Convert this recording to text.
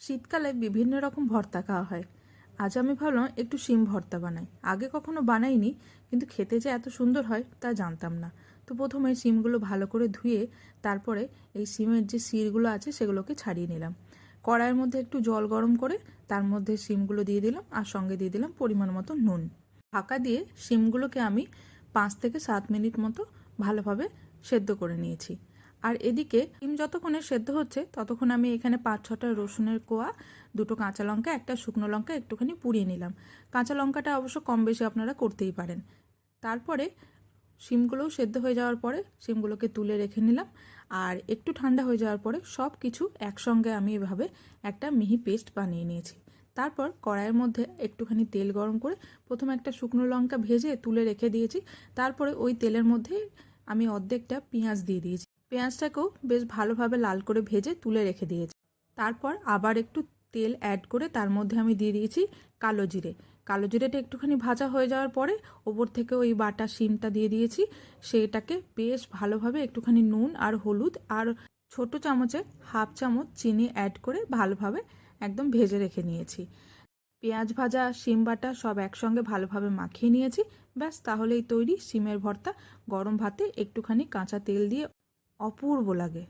শীতকালে বিভিন্ন রকম ভর্তা খাওয়া হয়। আজ আমি ভাবলাম একটু শিম ভর্তা বানাই। আগে কখনো বানাইনি, কিন্তু খেতে যে এত সুন্দর হয় তা জানতাম না। তো প্রথমে শিমগুলো ভালো করে ধুয়ে তারপরে এই শিমের যে শিরগুলো আছে সেগুলোকে ছাড়িয়ে নিলাম। কড়াইয়ের মধ্যে একটু জল গরম করে তার মধ্যে শিমগুলো দিয়ে দিলাম আর সঙ্গে দিয়ে দিলাম পরিমাণ মতো নুন। ঢাকা দিয়ে শিমগুলোকে আমি 5 থেকে 7 মিনিট মতো ভালোভাবে সেদ্ধ করে নিয়েছি। আর এদিকে ডিম যতক্ষণে সেদ্ধ হচ্ছে ততক্ষণ আমি এখানে 5-6টা রসুনের কোয়া, 2টো কাঁচা লঙ্কা, একটা শুকনো লঙ্কা একটুখানি পুড়িয়ে নিলাম। কাঁচা লঙ্কাটা অবশ্য কম বেশি আপনারা করতেই পারেন। তারপরে শিমগুলোও সেদ্ধ হয়ে যাওয়ার পরে শিমগুলোকে তুলে রেখে নিলাম। আর একটু ঠান্ডা হয়ে যাওয়ার পরে সব কিছু একসঙ্গে আমি এভাবে একটা মিহি পেস্ট বানিয়ে নিয়েছি। তারপর কড়াইয়ের মধ্যে একটুখানি তেল গরম করে প্রথমে একটা শুকনো লঙ্কা ভেজে তুলে রেখে দিয়েছি। তারপরে ওই তেলের মধ্যে আমি অর্ধেকটা পেঁয়াজ দিয়ে দিয়েছি। পেঁয়াজটাকেও বেশ ভালোভাবে লাল করে ভেজে তুলে রেখে দিয়েছি। তারপর আবার একটু তেল অ্যাড করে তার মধ্যে আমি দিয়ে দিয়েছি কালো জিরে। কালো জিরেটা একটুখানি ভাজা হয়ে যাওয়ার পরে ওপর থেকে ওই বাটা শিমটা দিয়ে দিয়েছি। সেটাকে বেশ ভালোভাবে একটুখানি নুন আর হলুদ আর ছোট চামচে হাফ চামচ চিনি অ্যাড করে ভালোভাবে একদম ভেজে রেখে নিয়েছি। পেঁয়াজ ভাজা শিম বাটা সব একসঙ্গে ভালোভাবে মাখিয়ে নিয়েছি। ব্যাস তাহলেই তৈরি শিমের ভর্তা। গরম ভাতে একটুখানি কাঁচা তেল দিয়ে অপূর্ব লাগে।